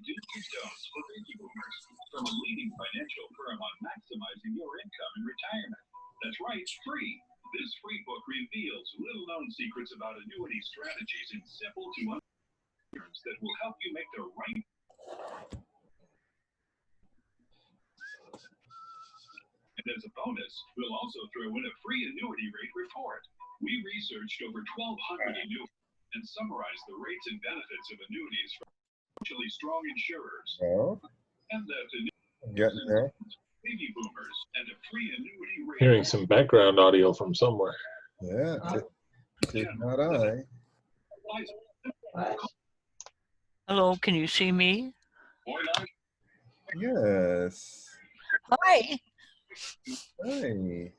Do's don'ts for baby boomers from a leading financial firm on maximizing your income in retirement. That's right, free. This free book reveals little-known secrets about annuity strategies in simple to understand terms that will help you make the right. And as a bonus, we'll also throw in a free annuity rate report. We researched over 1,200 annuities and summarized the rates and benefits of annuities from financially strong insurers. Oh, And that getting there. baby boomers and a free annuity rate. Hearing some background audio from somewhere. Yeah, tis not I. Hello, can you see me? Yes. Hi. Hi.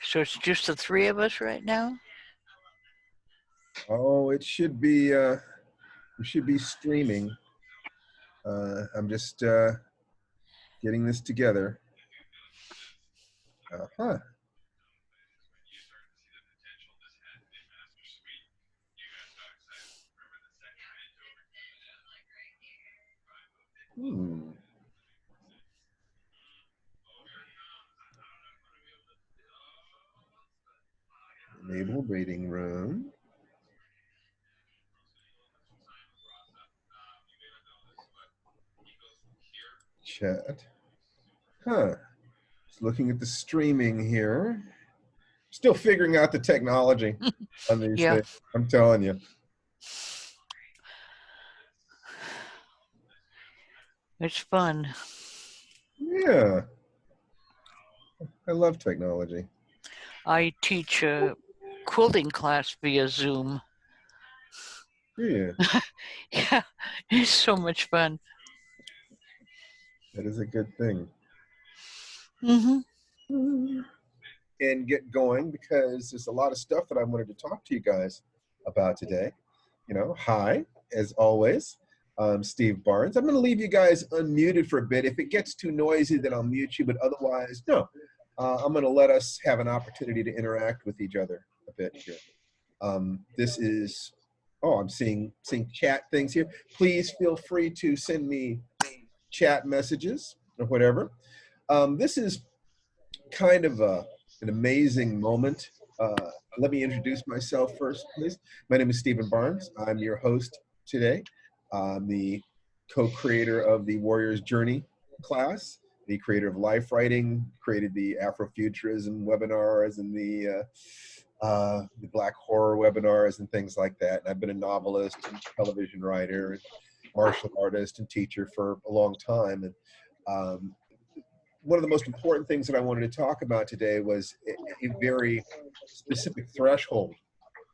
So it's just the three of us right now? Oh, it should be streaming. I'm just getting this together. Uh-huh. Enable waiting room. Chat. Huh. Just looking at the streaming here. Still figuring out the technology on these Yeah. things. I'm telling you. It's fun. Yeah. I love technology. I teach a quilting class via Zoom. Yeah. Yeah, it's so much fun. That is a good thing. Mm-hmm. And get going because there's a lot of stuff that I wanted to talk to you guys about today. You know, hi, as always. I'm Steve Barnes. I'm going to leave you guys unmuted for a bit. If it gets too noisy, then I'll mute you, but otherwise, no. I'm going to let us have an opportunity to interact with each other a bit here. This is, I'm seeing chat things here. Please feel free to send me chat messages or whatever. This is kind of an amazing moment. Let me introduce myself first, please. My name is Stephen Barnes. I'm your host today. I'm the co-creator of the Warrior's Journey class, the creator of Life Writing, created the Afrofuturism webinars and the Black Horror webinars and things like that. And I've been a novelist and television writer and martial artist and teacher for a long time. And one of the most important things that I wanted to talk about today was a very specific threshold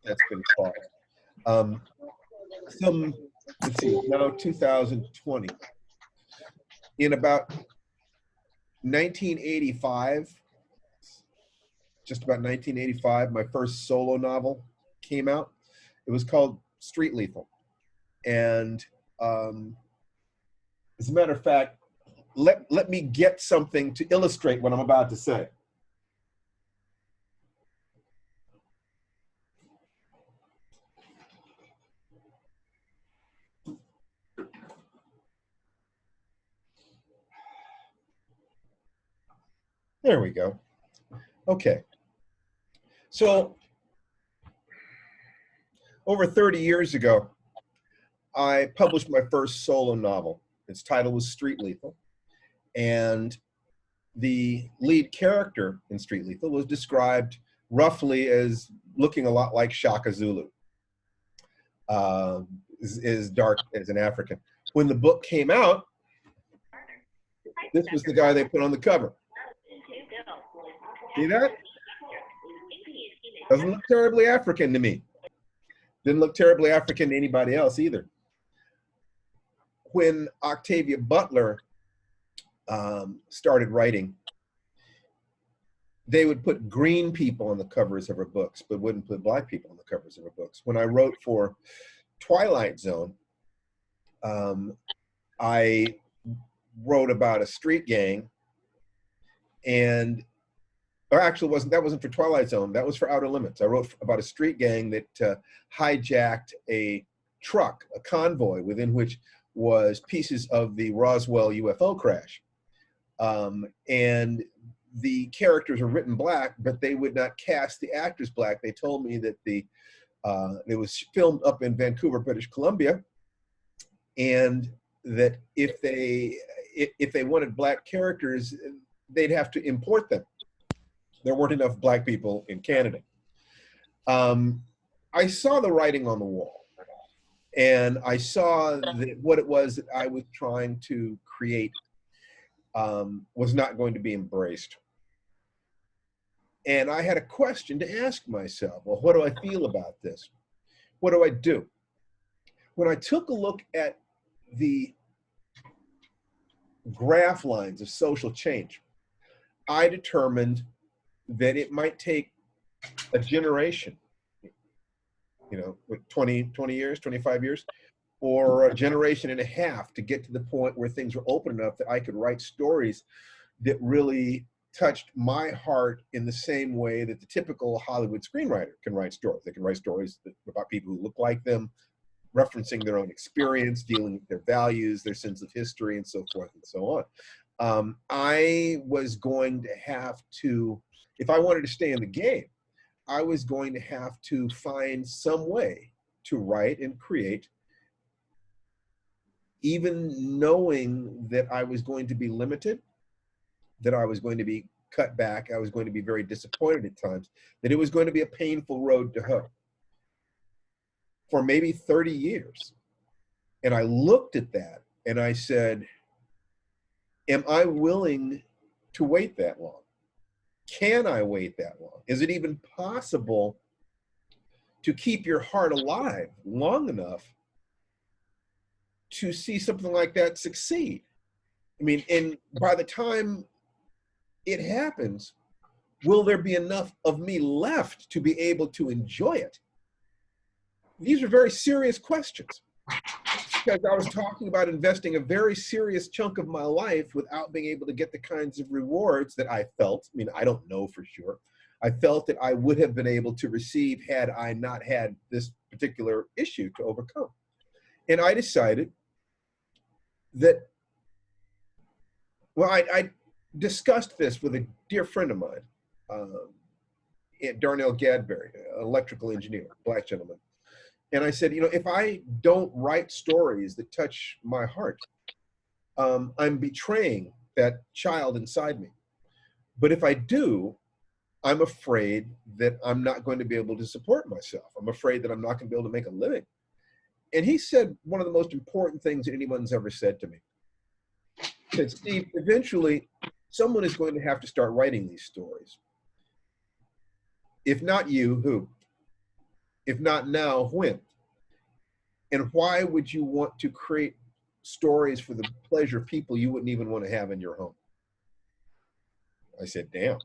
that's been crossed. Let's see, now 2020. In about 1985, just about 1985, my first solo novel came out. It was called Street Lethal. And as a matter of fact, let me get something to illustrate what I'm about to say. There we go. Okay. So over 30 years ago, I published my first solo novel. Its title was Street Lethal. And the lead character in Street Lethal was described roughly as looking a lot like Shaka Zulu, is dark as an African. When the book came out, this was the guy they put on the cover. See that? Doesn't look terribly African to me. Didn't look terribly African to anybody else either. When Octavia Butler started writing, they would put green people on the covers of her books, but wouldn't put black people on the covers of her books. When I wrote for Twilight Zone, I wrote about a street gang, and or actually that wasn't for Twilight Zone. That was for Outer Limits. I wrote about a street gang that hijacked a truck, a convoy within which was pieces of the Roswell UFO crash. And the characters were written black, but they would not cast the actors black. They told me that it was filmed up in Vancouver, British Columbia, and that if they wanted black characters, they'd have to import them. There weren't enough black people in Canada. I saw the writing on the wall, and I saw that what it was that I was trying to create was not going to be embraced. And I had a question to ask myself. Well, what do I feel about this? What do I do? When I took a look at the graph lines of social change, I determined that it might take a generation, 20 years, 25 years, or a generation and a half to get to the point where things were open enough that I could write stories that really touched my heart in the same way that the typical Hollywood screenwriter can write stories. They can write stories about people who look like them, referencing their own experience, dealing with their values, their sense of history, and so forth and so on. I was going to have to, if I wanted to stay in the game, I was going to have to find some way to write and create, even knowing that I was going to be limited, that I was going to be cut back, I was going to be very disappointed at times, that it was going to be a painful road to hoe for maybe 30 years. And I looked at that and I said, am I willing to wait that long? Can I wait that long? Is it even possible to keep your heart alive long enough to see something like that succeed? I mean, and by the time it happens, will there be enough of me left to be able to enjoy it? These are very serious questions, because I was talking about investing a very serious chunk of my life without being able to get the kinds of rewards that I felt. I mean, I don't know for sure. I felt that I would have been able to receive had I not had this particular issue to overcome. And I decided that, well, I discussed this with a dear friend of mine, Darnell Gadberry, an electrical engineer, black gentleman. And I said, if I don't write stories that touch my heart, I'm betraying that child inside me. But if I do, I'm afraid that I'm not going to be able to support myself. I'm afraid that I'm not going to be able to make a living. And he said one of the most important things that anyone's ever said to me. He said, Steve, eventually someone is going to have to start writing these stories. If not you, who? If not now, when? And why would you want to create stories for the pleasure of people you wouldn't even want to have in your home? I said, damn.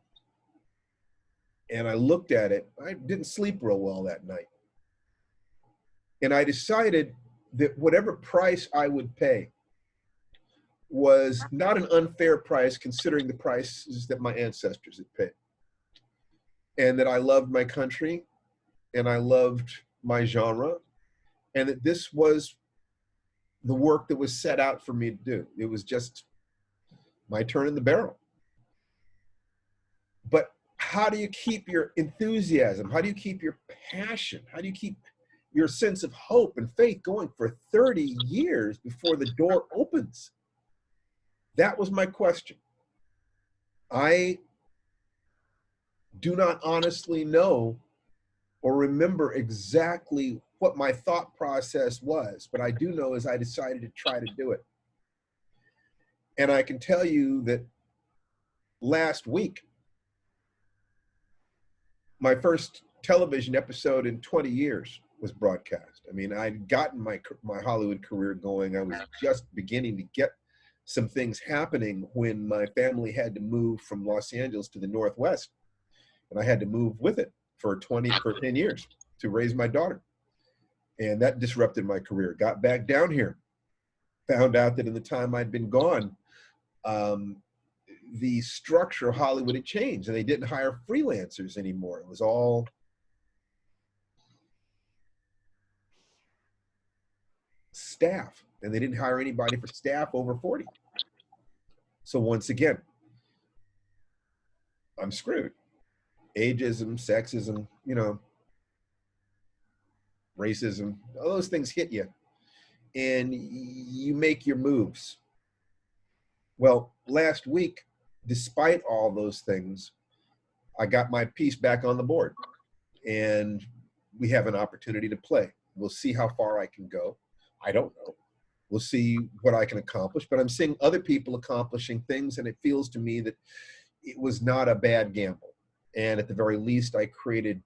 And I looked at it. I didn't sleep real well that night. And I decided that whatever price I would pay was not an unfair price considering the prices that my ancestors had paid. And that I loved my country and I loved my genre, and that this was the work that was set out for me to do. It was just my turn in the barrel. But how do you keep your enthusiasm? How do you keep your passion? How do you keep your sense of hope and faith going for 30 years before the door opens? That was my question. I do not honestly know or remember exactly what my thought process was, but I do know is I decided to try to do it. And I can tell you that last week, my first television episode in 20 years was broadcast. I mean, I'd gotten my Hollywood career going. I was just beginning to get some things happening when my family had to move from Los Angeles to the Northwest. and I had to move with it for 10 years to raise my daughter. And that disrupted my career. Got back down here, found out that in the time I'd been gone, the structure of Hollywood had changed, and they didn't hire freelancers anymore. It was all staff, and they didn't hire anybody for staff over 40. So once again, I'm screwed. Ageism, sexism, you know, racism, all those things hit you, and you make your moves. Well, last week, despite all those things, I got my piece back on the board, and we have an opportunity to play. We'll see how far I can go. I don't know. We'll see what I can accomplish, but I'm seeing other people accomplishing things, and it feels to me that it was not a bad gamble. And at the very least, I created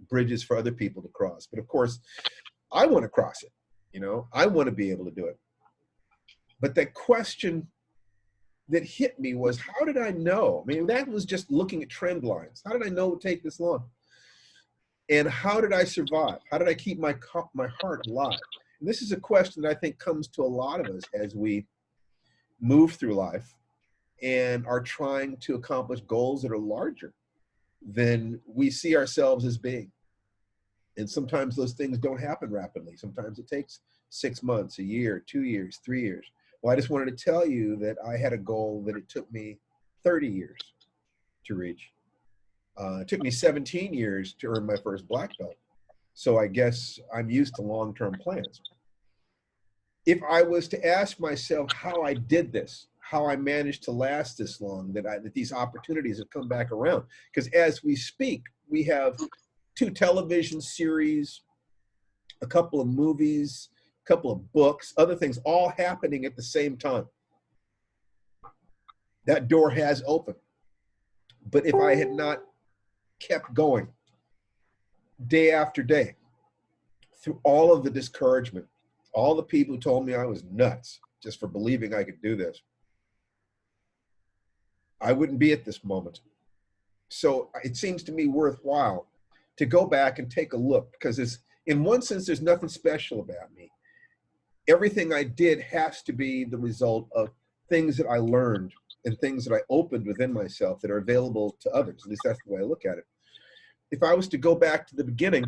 bridges for other people to cross. But of course, I want to cross it. You know, I want to be able to do it. But that question that hit me was, how did I know? I mean, that was just looking at trend lines. How did I know it would take this long? And how did I survive? How did I keep my heart alive? And this is a question that I think comes to a lot of us as we move through life and are trying to accomplish goals that are larger than we see ourselves as being. And sometimes those things don't happen rapidly. Sometimes it takes 6 months, a year, 2 years, 3 years. Well, I just wanted to tell you that I had a goal that it took me 30 years to reach. It took me 17 years to earn my first black belt. So I guess I'm used to long-term plans. If I was to ask myself how I did this, how I managed to last this long, that these opportunities have come back around, because as we speak, we have 2 television series, a couple of movies, a couple of books, other things all happening at the same time. That door has opened. But if I had not kept going day after day through all of the discouragement, all the people who told me I was nuts just for believing I could do this, I wouldn't be at this moment. So it seems to me worthwhile to go back and take a look, because it's, in one sense, there's nothing special about me. Everything I did has to be the result of things that I learned and things that I opened within myself that are available to others. At least that's the way I look at it. If I was to go back to the beginning,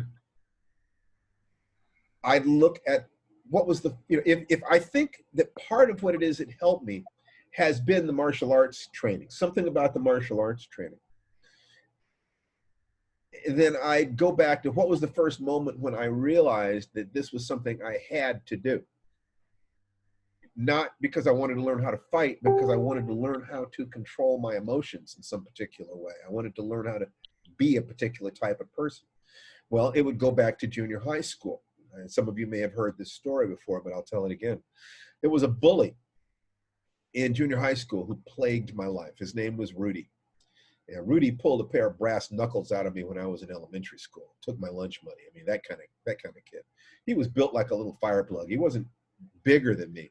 I'd look at what was the, you know, if I think that part of what it is that helped me has been the martial arts training, something about the martial arts training, then I'd go back to what was the first moment when I realized that this was something I had to do. Not because I wanted to learn how to fight, but because I wanted to learn how to control my emotions in some particular way. I wanted to learn how to be a particular type of person. Well, it would go back to junior high school. And some of you may have heard this story before, but I'll tell it again. There was a bully in junior high school who plagued my life. His name was Rudy. And Rudy pulled a pair of brass knuckles out of me when I was in elementary school. Took my lunch money. I mean, that kind of kid. He was built like a little fire plug. He wasn't bigger than me,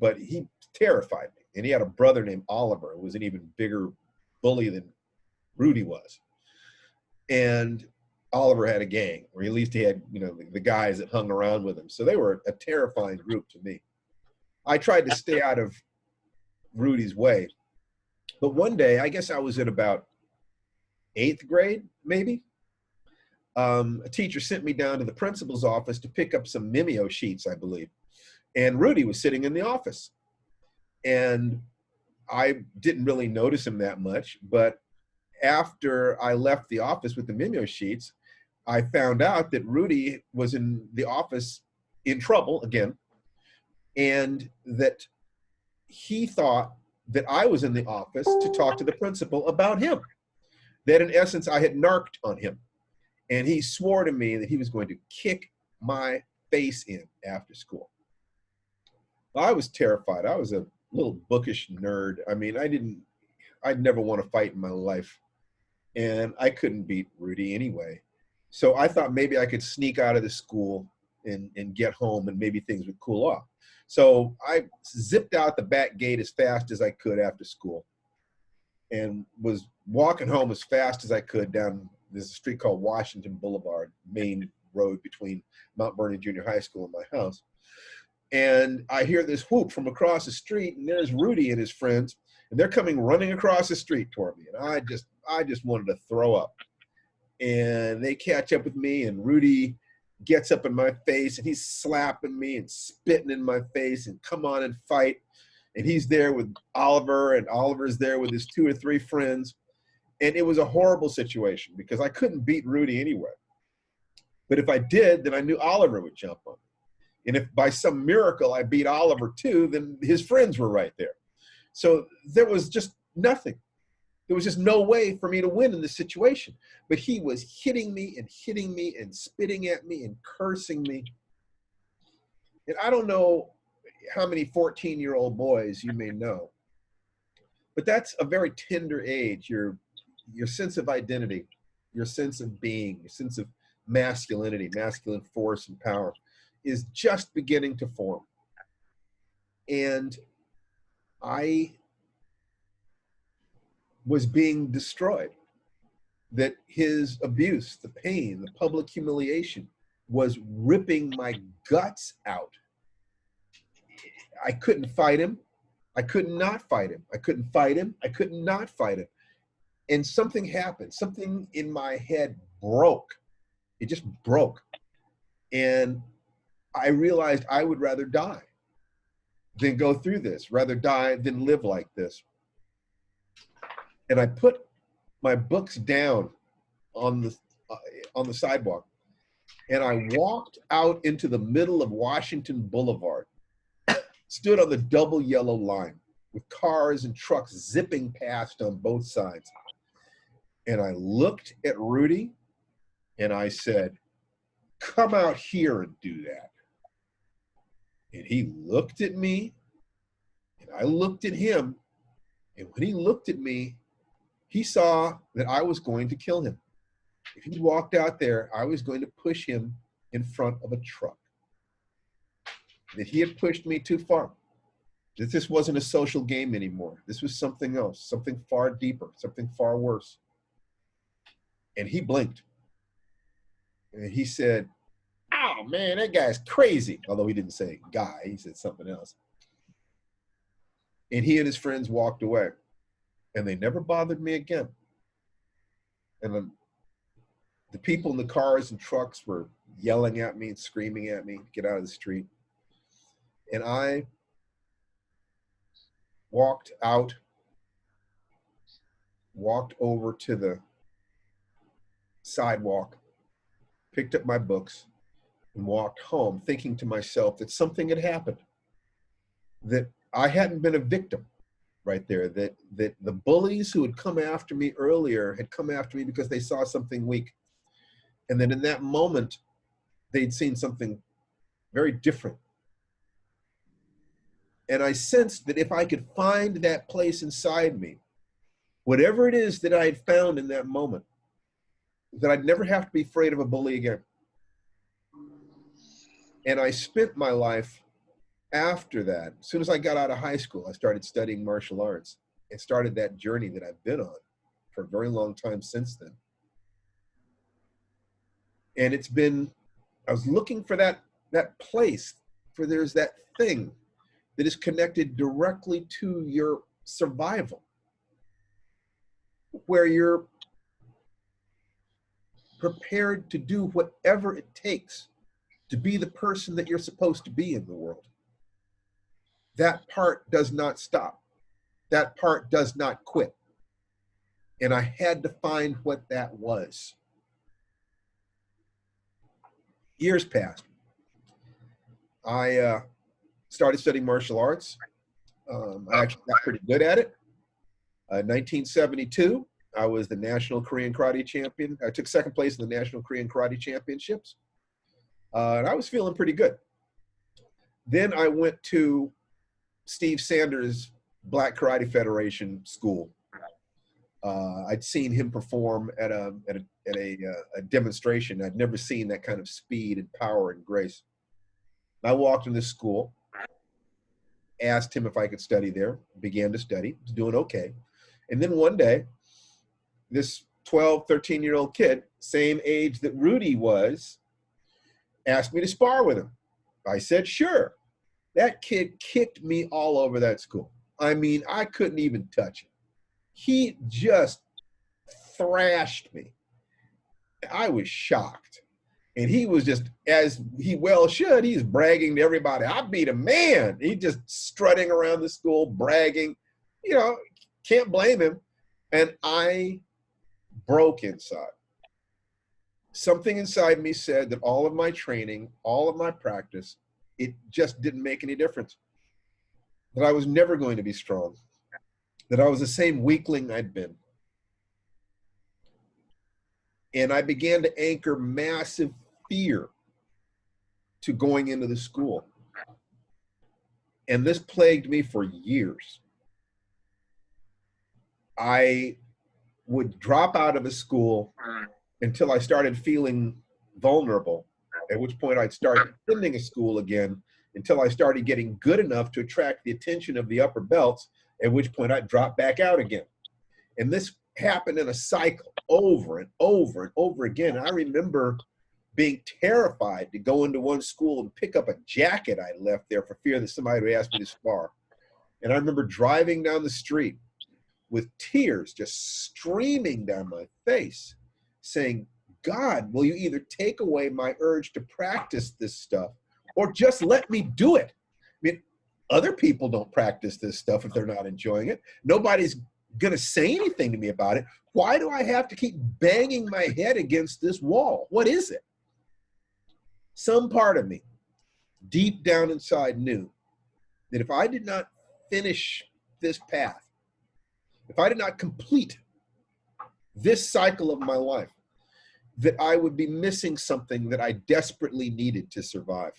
but he terrified me. And he had a brother named Oliver, who was an even bigger bully than Rudy was. And Oliver had a gang, or at least he had, you know, the guys that hung around with him. So they were a terrifying group to me. I tried to stay out of Rudy's way. But one day, I guess I was in about 8th grade, maybe. A teacher sent me down to the principal's office to pick up some Mimeo sheets, I believe. And Rudy was sitting in the office. And I didn't really notice him that much. But after I left the office with the Mimeo sheets, I found out that Rudy was in the office in trouble again. And that he thought that I was in the office to talk to the principal about him. That in essence, I had narked on him. And he swore to me that he was going to kick my face in after school. I was terrified. I was a little bookish nerd. I mean, I'd never want to fight in my life. And I couldn't beat Rudy anyway. So I thought maybe I could sneak out of the school and get home and maybe things would cool off. So I zipped out the back gate as fast as I could after school. and was walking home as fast as I could down this street called Washington Boulevard, main road between Mount Vernon Junior High School and my house. And I hear this whoop from across the street, and there's Rudy and his friends, and they're coming running across the street toward me. And I just wanted to throw up. And they catch up with me, and Rudy gets up in my face, and he's slapping me and spitting in my face and come on and fight. And he's there with Oliver, and Oliver's there with his 2 or 3 friends. And it was a horrible situation because I couldn't beat Rudy anyway. But if I did, then I knew Oliver would jump on me. And if by some miracle I beat Oliver too, then his friends were right there. So there was just nothing. There was just no way for me to win in this situation. But he was hitting me and spitting at me and cursing me. And I don't know how many 14-year-old boys you may know, but that's a very tender age. Your sense of identity, your sense of being, your sense of masculinity, masculine force and power is just beginning to form. And I was being destroyed. That his abuse, the pain, the public humiliation was ripping my guts out. I couldn't fight him. I could not fight him. I couldn't fight him. I could not fight him. And something happened. Something in my head broke. It just broke. And I realized I would rather die than go through this, rather die than live like this. And I put my books down on the sidewalk, and I walked out into the middle of Washington Boulevard, stood on the double yellow line with cars and trucks zipping past on both sides. And I looked at Rudy and I said, "Come out here and do that." And he looked at me and I looked at him. And when he looked at me, he saw that I was going to kill him. If he walked out there, I was going to push him in front of a truck. That he had pushed me too far. That this wasn't a social game anymore. This was something else, something far deeper, something far worse. And he blinked. And he said, "Oh man, that guy's crazy." Although he didn't say guy, he said something else. And he and his friends walked away. And they never bothered me again. And the people in the cars and trucks were yelling at me and screaming at me to get out of the street. And I walked out, walked over to the sidewalk, picked up my books, and walked home, thinking to myself that something had happened, that I hadn't been a victim right there, that the bullies who had come after me earlier had come after me because they saw something weak. And then in that moment, they'd seen something very different. And I sensed that if I could find that place inside me, whatever it is that I had found in that moment, that I'd never have to be afraid of a bully again. And I spent my life after that. As soon as I got out of high school, I started studying martial arts and started that journey that I've been on for a very long time since then. And it's been, I was looking for that place, for there's that thing that is connected directly to your survival, where you're prepared to do whatever it takes to be the person that you're supposed to be in the world. That part does not stop. That part does not quit. And I had to find what that was. Years passed. I started studying martial arts. I actually got pretty good at it. 1972, I was the National Korean Karate Champion. I took second place in the National Korean Karate Championships. And I was feeling pretty good. Then I went to Steve Sanders' Black Karate Federation school. I'd seen him perform at a demonstration. I'd never seen that kind of speed and power and grace. I walked in this school, asked him if I could study there, began to study, was doing okay. And then one day, this 12, 13-year-old kid, same age that Rudy was, asked me to spar with him. I said, sure. That kid kicked me all over that school. I mean, I couldn't even touch him. He just thrashed me. I was shocked. And he was just, as he well should, he's bragging to everybody, I beat a man. He just strutting around the school, bragging. You know, can't blame him. And I broke inside. Something inside me said that all of my training, all of my practice, it just didn't make any difference. That I was never going to be strong. That I was the same weakling I'd been. And I began to anchor massive fear to going into the school. And this plagued me for years. I would drop out of a school until I started feeling vulnerable, at which point I'd start attending a school again until I started getting good enough to attract the attention of the upper belts, at which point I'd drop back out again. And this happened in a cycle over and over and over again. I remember being terrified to go into one school and pick up a jacket I left there for fear that somebody would ask me to spar. And I remember driving down the street with tears just streaming down my face, saying, God, will you either take away my urge to practice this stuff or just let me do it? I mean, other people don't practice this stuff if they're not enjoying it. Nobody's going to say anything to me about it. Why do I have to keep banging my head against this wall? What is it? Some part of me, deep down inside, knew that if I did not finish this path, if I did not complete this cycle of my life, that I would be missing something that I desperately needed to survive.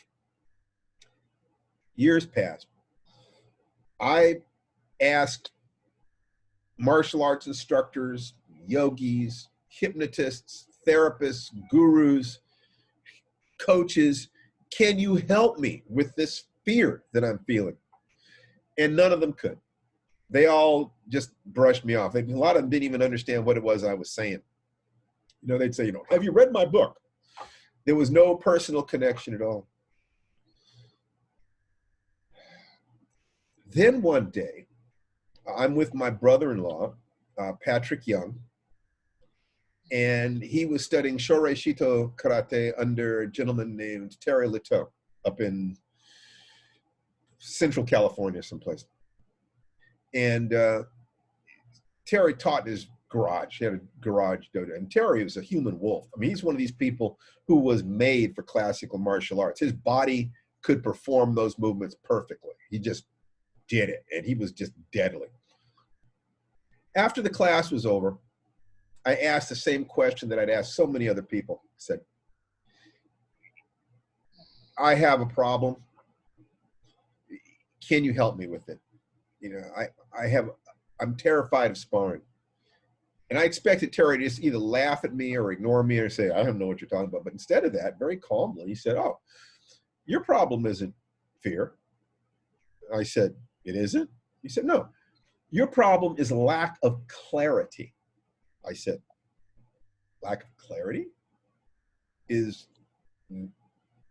Years passed. I asked martial arts instructors, yogis, hypnotists, therapists, gurus, coaches, can you help me with this fear that I'm feeling? And none of them could. They all just brushed me off. A lot of them didn't even understand what it was I was saying. You know, they'd say, have you read my book? There was no personal connection at all. Then one day, I'm with my brother-in-law, Patrick Young, and he was studying Shorei Shito karate under a gentleman named Terry Leteau up in Central California someplace. And Terry taught in his garage. He had a garage dojo. And Terry was a human wolf. I mean, he's one of these people who was made for classical martial arts. His body could perform those movements perfectly. He just did it, and he was just deadly. After the class was over, I asked the same question that I'd asked so many other people. I said, I have a problem. Can you help me with it? You know, I'm terrified of sparring. And I expected Terry to just either laugh at me or ignore me or say, I don't know what you're talking about. But instead of that, very calmly, he said, oh, your problem isn't fear. I said, it isn't? He said, no, your problem is lack of clarity. I said, lack of clarity? Is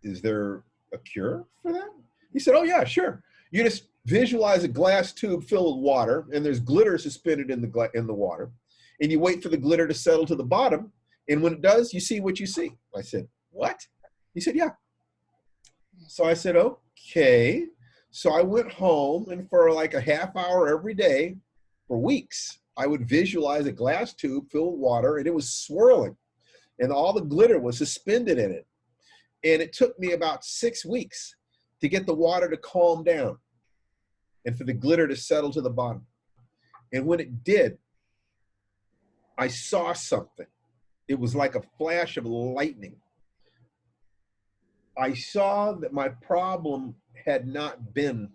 there a cure for that? He said, oh yeah, sure. You just visualize a glass tube filled with water, and there's glitter suspended in the water, and you wait for the glitter to settle to the bottom, and when it does, you see what you see. I said, what? He said, yeah. So I said, okay. So I went home, and for like a half hour every day for weeks, I would visualize a glass tube filled with water, and it was swirling, and all the glitter was suspended in it. And it took me about 6 weeks to get the water to calm down and for the glitter to settle to the bottom. And when it did, I saw something. It was like a flash of lightning. I saw that my problem had not been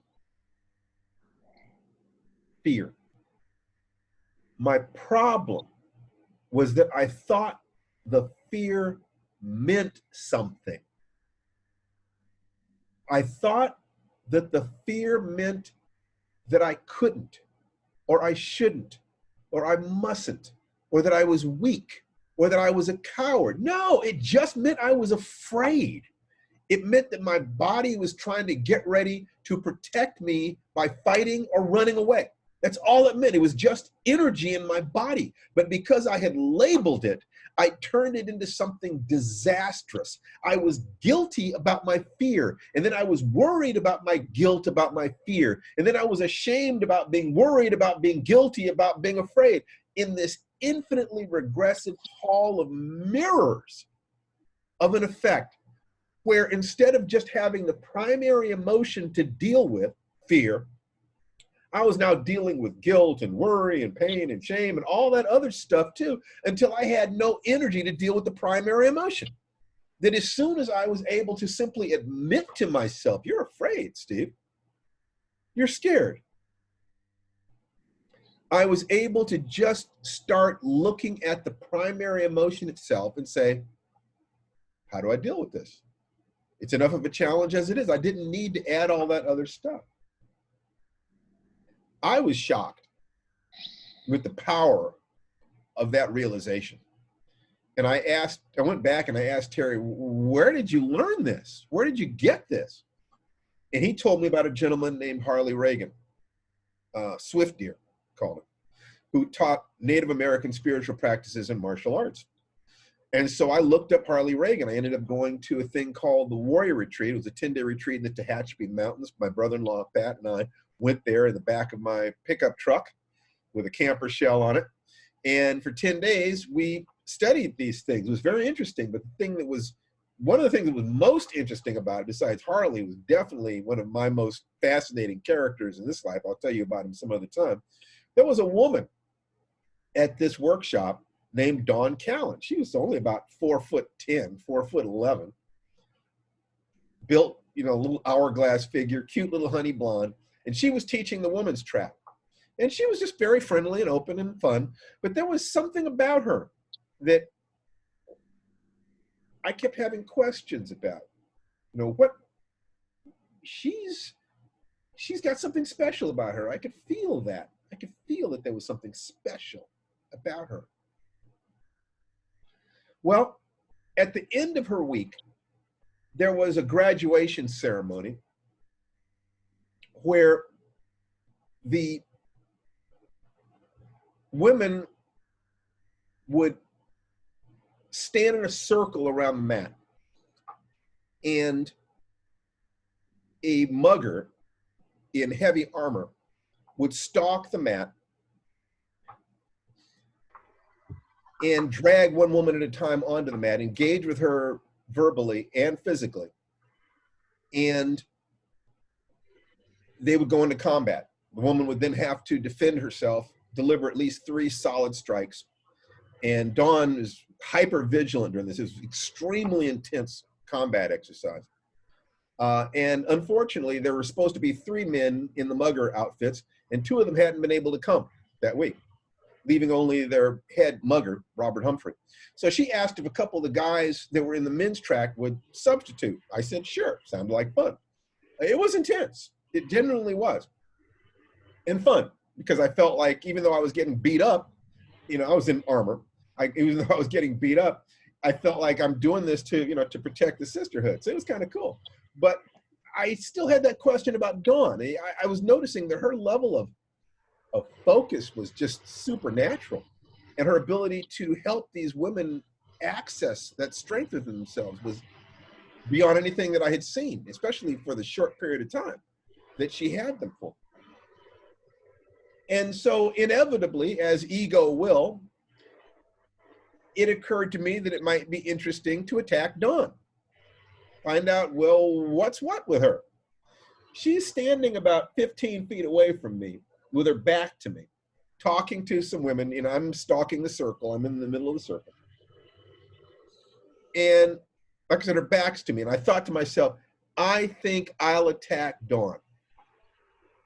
fear. My problem was that I thought the fear meant something. I thought that the fear meant that I couldn't or I shouldn't or I mustn't, or that I was weak, or that I was a coward. No, it just meant I was afraid. It meant that my body was trying to get ready to protect me by fighting or running away. That's all it meant. It was just energy in my body. But because I had labeled it, I turned it into something disastrous. I was guilty about my fear. And then I was worried about my guilt, about my fear. And then I was ashamed about being worried, about being guilty, about being afraid. In this infinitely regressive hall of mirrors of an effect, where instead of just having the primary emotion to deal with, fear, I was now dealing with guilt and worry and pain and shame and all that other stuff too, until I had no energy to deal with the primary emotion. That as soon as I was able to simply admit to myself, you're afraid, Steve, you're scared, I was able to just start looking at the primary emotion itself and say, how do I deal with this? It's enough of a challenge as it is. I didn't need to add all that other stuff. I was shocked with the power of that realization. And I went back and I asked Terry, where did you learn this? Where did you get this? And he told me about a gentleman named Harley Reagan, Swift Deer called him, who taught Native American spiritual practices and martial arts. And so I looked up Harley Reagan. I ended up going to a thing called the Warrior Retreat. It was a 10-day retreat in the Tehachapi Mountains. My brother-in-law, Pat, and I went there in the back of my pickup truck with a camper shell on it. And for 10 days, we studied these things. It was very interesting. But one of the things that was most interesting about it, besides Harley, was definitely one of my most fascinating characters in this life. I'll tell you about him some other time. There was a woman at this workshop named Dawn Callan. She was only about 4'10", 4'11", built, a little hourglass figure, cute little honey blonde. And she was teaching the women's track. And she was just very friendly and open and fun. But there was something about her that I kept having questions about. She's got something special about her. I could feel that. I could feel that there was something special about her. Well, at the end of her week, there was a graduation ceremony where the women would stand in a circle around the mat, and a mugger in heavy armor would stalk the mat and drag one woman at a time onto the mat, engage with her verbally and physically, and they would go into combat. The woman would then have to defend herself, deliver at least 3 solid strikes. And Dawn is hyper vigilant during this. It was extremely intense combat exercise. And unfortunately, there were supposed to be 3 men in the mugger outfits, and 2 of them hadn't been able to come that week, leaving only their head mugger, Robert Humphrey. So she asked if a couple of the guys that were in the men's track would substitute. I said, sure, sounded like fun. It was intense. It genuinely was. And fun, because I felt like even though I was getting beat up, I was in armor. Even though I was getting beat up, I felt like I'm doing this to protect the sisterhood. So it was kind of cool. But I still had that question about Dawn. I was noticing that her level of focus was just supernatural, and her ability to help these women access that strength within themselves was beyond anything that I had seen, especially for the short period of time that she had them for. And so inevitably, as ego will, it occurred to me that it might be interesting to attack Dawn. Find out, well, what's what with her? She's standing about 15 feet away from me with her back to me, talking to some women. I'm stalking the circle. I'm in the middle of the circle. And like I said, her back's to me. And I thought to myself, I think I'll attack Dawn.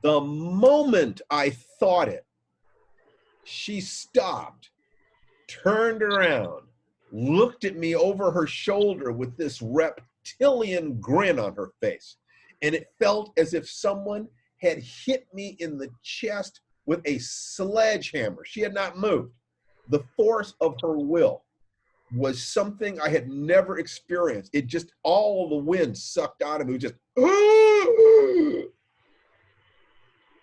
The moment I thought it, she stopped, turned around, looked at me over her shoulder with this reptilian grin on her face. And it felt as if someone had hit me in the chest with a sledgehammer. She had not moved. The force of her will was something I had never experienced. It just, all the wind sucked out of me. Just,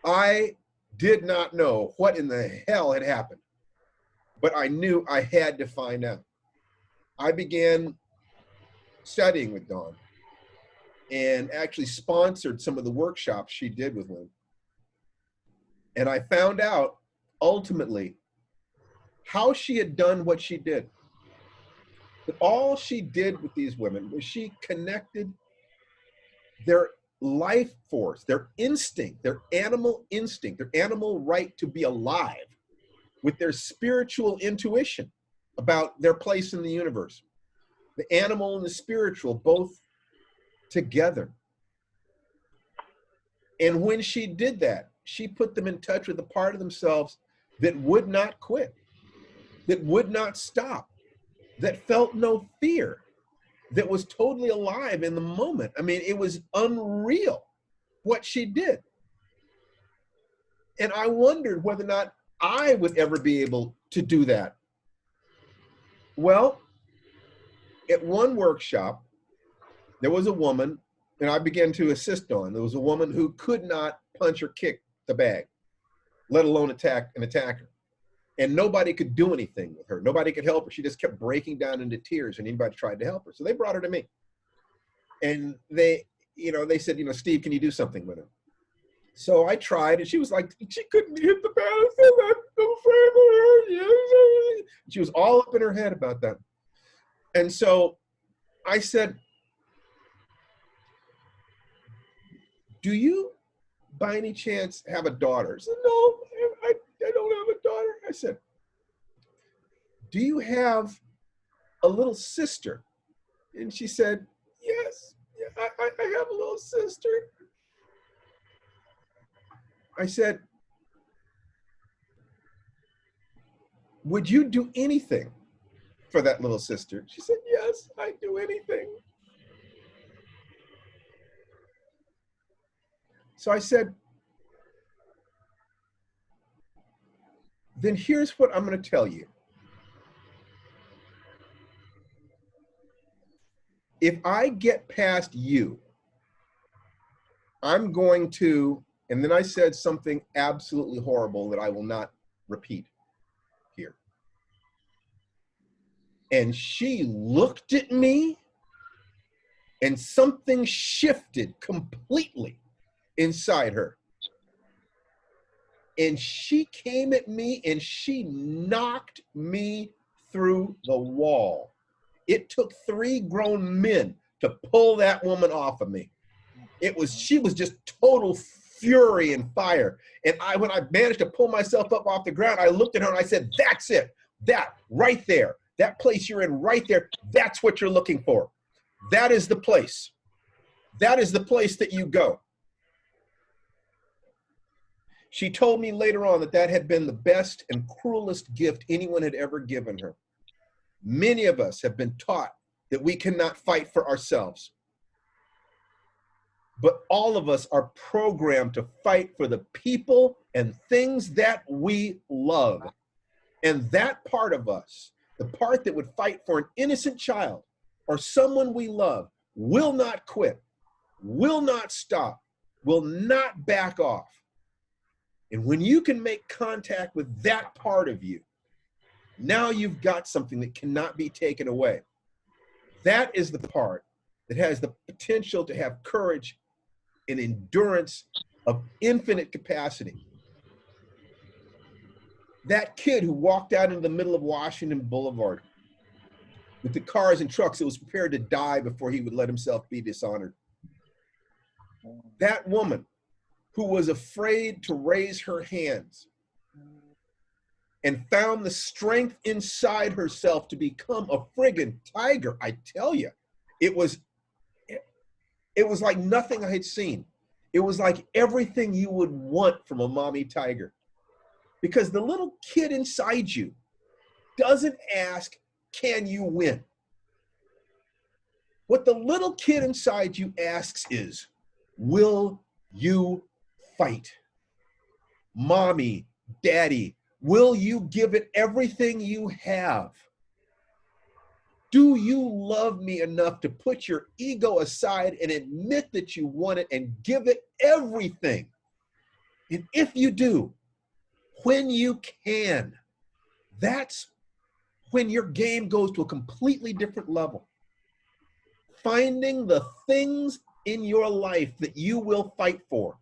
I did not know what in the hell had happened, but I knew I had to find out. I began studying with Dawn and actually sponsored some of the workshops she did with Lynn. And I found out ultimately how she had done what she did. But all she did with these women was she connected their life force, their instinct, their animal right to be alive, with their spiritual intuition about their place in the universe. The animal and the spiritual both together. And when she did that, she put them in touch with a part of themselves that would not quit, that would not stop, that felt no fear, that was totally alive in the moment. I mean, it was unreal what she did. And I wondered whether or not I would ever be able to do that. Well, at one workshop, there was a woman, and I began to assist on. There was a woman who could not punch or kick the bag, let alone attack an attacker. And nobody could do anything with her. Nobody could help her. She just kept breaking down into tears when anybody tried to help her. So they brought her to me. And they said, Steve, can you do something with her? So I tried, and she was like, she couldn't hit the bag. I'm afraid of her. She was all up in her head about that. And so I said, do you by any chance have a daughter? She said, no, I don't have a daughter. I said, do you have a little sister? And she said, yes, yeah, I have a little sister. I said, would you do anything for that little sister? She said, yes, I'd do anything. So I said, then here's what I'm going to tell you. If I get past you, I'm going to, and then I said something absolutely horrible that I will not repeat here. And she looked at me, and something shifted completely inside her. And she came at me and she knocked me through the wall. It took 3 grown men to pull that woman off of me. She was just total fury and fire. And when I managed to pull myself up off the ground, I looked at her and I said, that's it. That right there, that place you're in right there, that's what you're looking for. That is the place. That is the place that you go. She told me later on that had been the best and cruelest gift anyone had ever given her. Many of us have been taught that we cannot fight for ourselves. But all of us are programmed to fight for the people and things that we love. And that part of us, the part that would fight for an innocent child or someone we love, will not quit, will not stop, will not back off. And when you can make contact with that part of you, now you've got something that cannot be taken away. That is the part that has the potential to have courage and endurance of infinite capacity. That kid who walked out into the middle of Washington Boulevard with the cars and trucks that was prepared to die before he would let himself be dishonored. That woman who was afraid to raise her hands and found the strength inside herself to become a friggin' tiger. I tell you, it was like nothing I had seen. It was like everything you would want from a mommy tiger. Because the little kid inside you doesn't ask, can you win? What the little kid inside you asks is, will you fight? Mommy Daddy, will you give it everything you have? Do you love me enough to put your ego aside and admit that you want it and give it everything? And if you do, when you can, that's when your game goes to a completely different level. Finding the things in your life that you will fight for,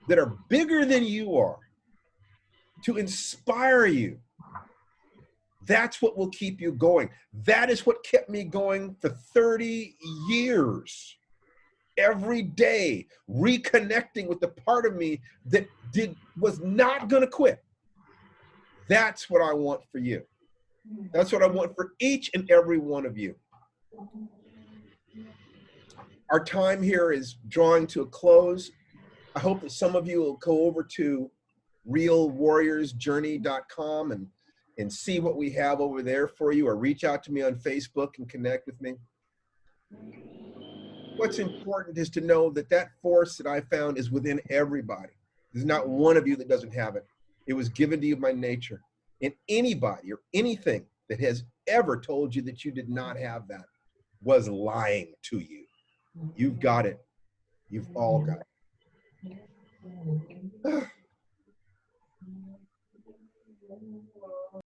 that are bigger than you are, to inspire you. That's what will keep you going. That is what kept me going for 30 years. Every day, reconnecting with the part of me that was not going to quit. That's what I want for you. That's what I want for each and every one of you. Our time here is drawing to a close. I hope that some of you will go over to realwarriorsjourney.com and see what we have over there for you, or reach out to me on Facebook and connect with me. What's important is to know that that force that I found is within everybody. There's not one of you that doesn't have it. It was given to you by nature. And anybody or anything that has ever told you that you did not have that was lying to you. You've got it. You've all got it.